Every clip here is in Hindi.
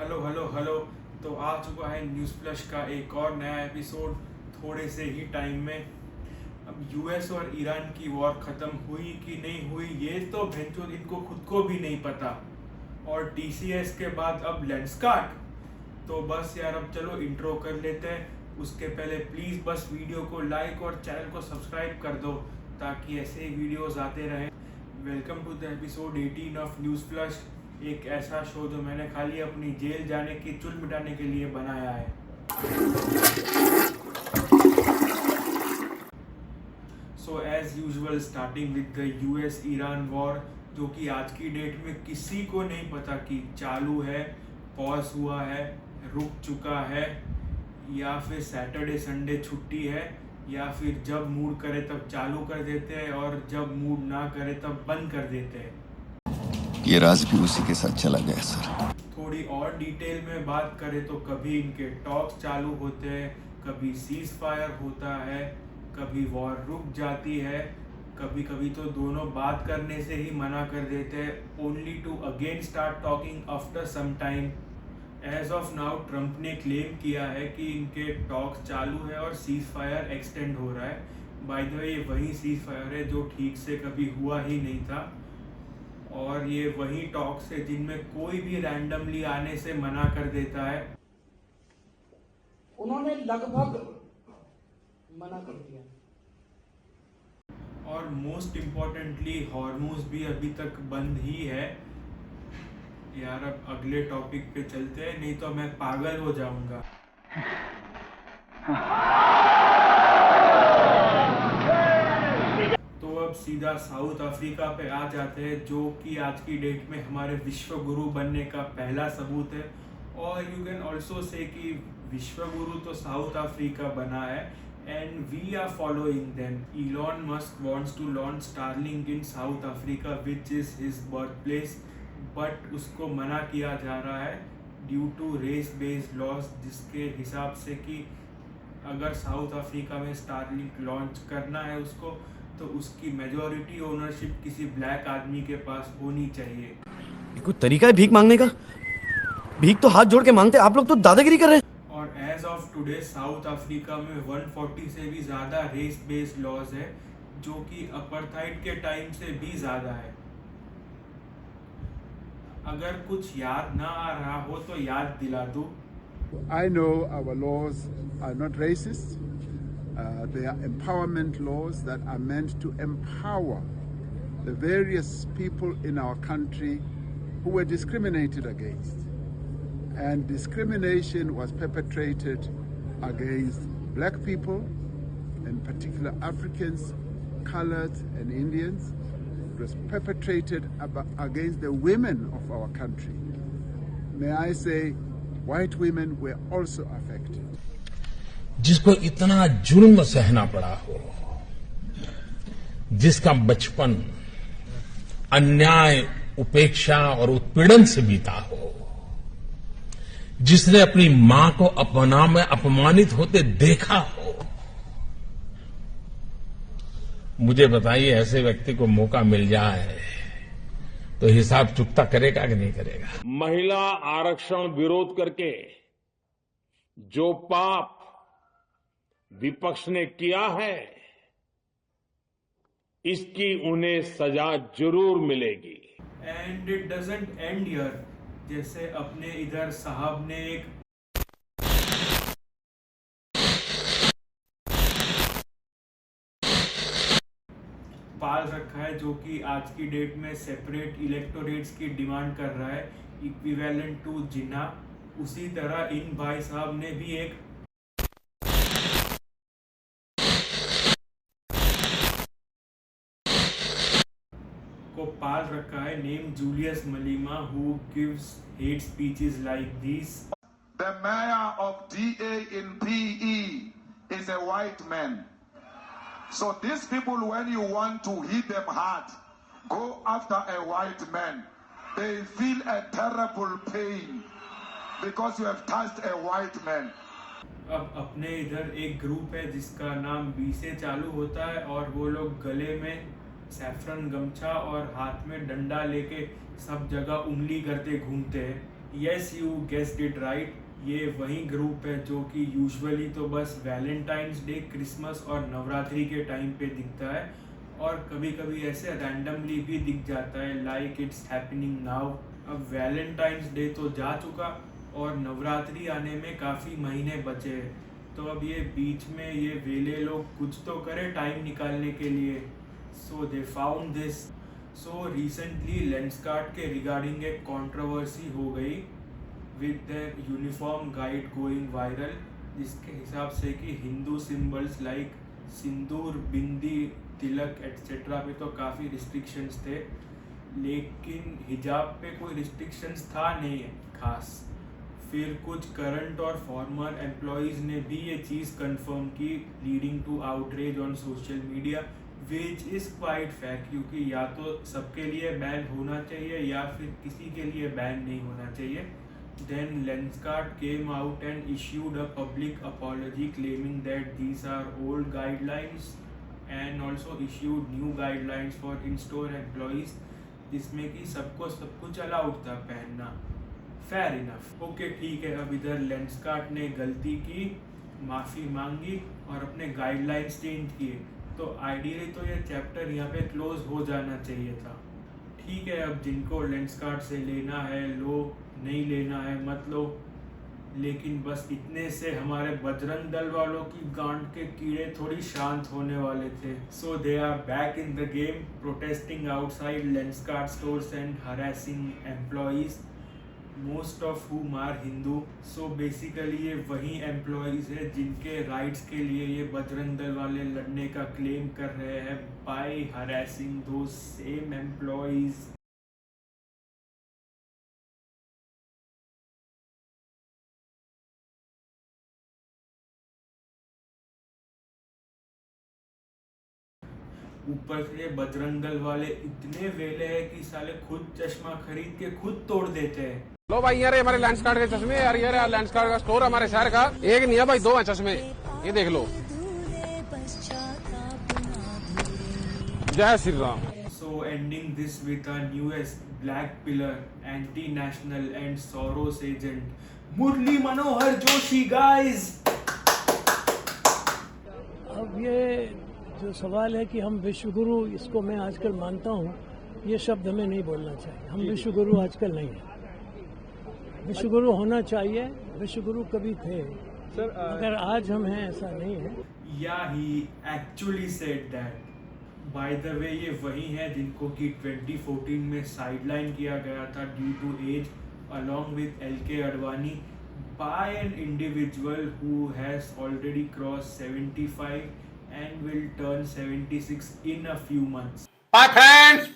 Hello hello hello. तो आ चुका है न्यूज़ फ्लश का एक और नया एपिसोड थोड़े से ही टाइम में। अब यूएस और ईरान की वॉर ख़त्म हुई कि नहीं हुई ये तो भेंचोद इनको खुद को भी नहीं पता। और टीसीएस के बाद अब लेंसकार्ट। तो बस यार अब चलो इंट्रो कर लेते हैं। उसके पहले प्लीज़ बस वीडियो को लाइक और चैनल को सब्सक्राइब कर दो ताकि ऐसे ही वीडियोस आते रहें। Welcome to the episode 18 of news flash, एक ऐसा शो जो मैंने खाली अपनी जेल जाने की चुल मिटाने के लिए बनाया है। So as usual starting with the US Iran war, जो कि आज की डेट में किसी को नहीं पता कि चालू है, पॉज हुआ है, रुक चुका है, या फिर सैटरडे संडे छुट्टी है, या फिर जब मूड करे तब चालू कर देते हैं और जब मूड ना करे तब बंद कर देते हैं। ये राज भी उसी के साथ चला गया सर। थोड़ी और डिटेल में बात करें तो कभी इनके टॉक्स चालू होते हैं, कभी सीज फायर होता है, कभी वॉर रुक जाती है, कभी कभी तो दोनों बात करने से ही मना कर देते हैं, only to again start talking after some time. As of now Trump ने क्लेम किया है कि इनके टॉक्स चालू है और सीज फायर एक्सटेंड हो रहा है। बाय द वे ये वही सीज फायर है जो ठीक से कभी हुआ ही नहीं था, और ये वही टॉक्स है जिनमें कोई भी रैंडमली आने से मना कर देता है। उन्होंने लगभग मना कर दिया। और मोस्ट इम्पोर्टेंटली हॉर्मोज भी अभी तक बंद ही है। यार अब अगले टॉपिक पे चलते हैं, नहीं तो मैं पागल हो जाऊंगा। तो अब सीधा साउथ अफ्रीका पे आ जाते हैं, जो कि आज की डेट में हमारे विश्व गुरु बनने का पहला सबूत है। और यू कैन ऑल्सो से कि विश्व गुरु तो साउथ अफ्रीका बना है and we are following them. Elon Musk wants to launch Starlink in South Africa which is his birth place, but उसको मना किया जा रहा है due to race based laws, जिसके हिसाब से कि अगर साउथ अफ्रीका में स्टारलिंक लॉन्च करना है उसको, तो उसकी मेजॉरिटी ओनरशिप किसी ब्लैक आदमी के पास होनी चाहिए। ये कोई तरीका है भीख मांगने का? भीख तो हाथ जोड़ के मांगते, आप लोग तो दादागिरी कर रहे हैं। और as of today South Africa में 140 से भी ज़्यादा रेस बेस्ड लॉज है, जो कि अपार्थाइड के टाइम से भी ज़्यादा है। अगर कुछ याद ना आ रहा हो तो याद दिला दूं। I know our laws are not racist. They are empowerment laws that are meant to empower the various people in our country who were discriminated against. And discrimination was perpetrated against black people, in particular Africans, colored and Indians. It was perpetrated against the women of our country. May I say, white women were also affected. जिसको इतना जुल्म सहना पड़ा हो, जिसका बचपन अन्याय, उपेक्षा और उत्पीड़न से बीता हो, जिसने अपनी मां को अपना में अपमानित होते देखा हो, मुझे बताइए ऐसे व्यक्ति को मौका मिल जाए तो हिसाब चुकता करेगा कि नहीं करेगा? महिला आरक्षण विरोध करके जो पाप विपक्ष ने किया है, इसकी उन्हें सजा जरूर मिलेगी। And it doesn't and here. जैसे अपने इधर साहब ने एक पाल रखा है, जो कि आज की डेट में सेपरेट इलेक्टोरेट्स की डिमांड कर रहा है, इक्विवेलेंट टू जिन्ना। उसी तरह इन भाई साहब ने भी एक को पाल रखा है, name Julius Malema, who gives hate speeches like these. The mayor of DA in PE is a white man. So these people, when you want to hit them hard, go after a white man. They feel a terrible pain because you have touched a white man. अब अपने इधर एक ग्रुप है जिसका नाम बी से चालू होता है, और वो लोग गले में सैफरन गमछा और हाथ में डंडा लेके सब जगह उंगली करते घूमते हैं। Yes you guessed it right, ये वही ग्रुप है जो कि यूजुअली तो बस वैलेंटाइंस डे, क्रिसमस और नवरात्रि के टाइम पे दिखता है और कभी कभी ऐसे रैंडमली भी दिख जाता है लाइक इट्स हैपनिंग नाउ। अब वैलेंटाइंस डे तो जा चुका और नवरात्रि आने में काफ़ी महीने बचे हैं, तो अब ये बीच में ये वेले लोग कुछ तो करें टाइम निकालने के लिए। So they found this. So recently Lenskart के रिगार्डिंग एक कंट्रोवर्सी हो गई with the uniform guide going viral, जिसके हिसाब से कि Hindu symbols like sindoor, bindi, tilak etcetera पे तो काफ़ी रिस्ट्रिक्शंस थे, लेकिन हिजाब पे कोई रिस्ट्रिक्शंस था नहीं है खास। फिर कुछ करंट और फॉर्मर एम्प्लॉयज़ ने भी ये चीज़ कंफर्म की, leading to outrage on social media which is quite fact, क्योंकि या तो सबके लिए बैन होना चाहिए या फिर किसी के लिए बैन नहीं होना चाहिए। Then Lenskart came out and issued a public apology claiming that these are old guidelines and also issued new guidelines for in-store employees, जिसमें कि सबको सब कुछ अलाउड था पहनना। फेयर इनफ, ओके ठीक है। अब इधर लेंसकार्ट ने गलती की, माफ़ी मांगी और अपने गाइडलाइंस चेंज किए, तो आइडियली तो ये चैप्टर यहाँ पे क्लोज हो जाना चाहिए था। ठीक है, अब जिनको लेंसकार्ट से लेना है लो, नहीं लेना है मत लो, लेकिन बस इतने से हमारे बजरंग दल वालों की गांड के कीड़े थोड़ी शांत होने वाले थे। So they are back in the game, protesting outside Lenskart stores and harassing employees, most of whom are Hindu. So basically ये वही एम्प्लॉयज है जिनके राइट्स के लिए ये बजरंग दल वाले लड़ने का क्लेम कर रहे हैं बाय हरासिंग दो सेम एम्प्लॉयज। ऊपर से बजरंग दल वाले इतने वेले हैं कि साले खुद चश्मा खरीद के खुद तोड़ देते हैं। लो भाई, यार हमारे लेंसकार्ट के चश्मे, यार ये रहा लेंसकार्ट का स्टोर हमारे शहर का, एक नहीं है भाई, दो है चश्मे, ये देख लो। जय Shri Ram. So ending this with our newest black pillar, anti-national and Soros agent, Murli Manohar Joshi guys। अब ये जो सवाल है कि हम विश्वगुरु, इसको मैं आजकल मानता हूँ, ये शब्द हमें नहीं बोलना चाहिए। हम विश्वगुरु आजकल नहीं है। विश्वगुरु होना चाहिए, विश्वगुरु कभी थे सर, अगर आज हम हैं ऐसा नहीं है। Yeah he actually said that. By the way ये वही है जिनको कि 2014 में साइडलाइन किया गया था due to age along with LK Advani by an individual who has already crossed 75 and will turn 76 in a few months. My friends!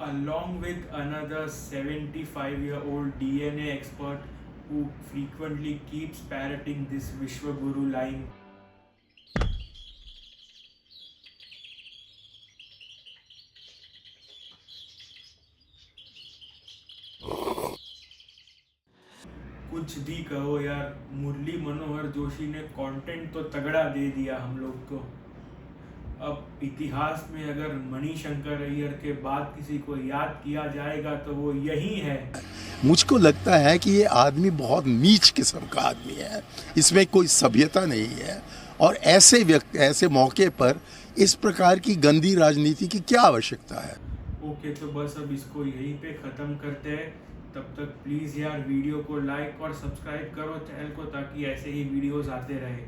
Along with another 75-year-old DNA expert who frequently keeps parroting this Vishwaguru line. कुछ भी कहो यार, मुरली मनोहर जोशी ने कंटेंट तो तगड़ा दे दिया हम लोग को। अब इतिहास में अगर मणिशंकर अय्यर के बाद किसी को याद किया जाएगा तो वो यही है। मुझको लगता है कि ये आदमी बहुत नीच किस्म का आदमी है, इसमें कोई सभ्यता नहीं है, और ऐसे व्यक्ति, ऐसे मौके पर इस प्रकार की गंदी राजनीति की क्या आवश्यकता है। ओके, तो बस अब इसको यहीं पे ख़त्म करते हैं। तब तक प्लीज़ यार वीडियो को लाइक और सब्सक्राइब करो चैनल को, ताकि ऐसे ही वीडियोस आते रहे।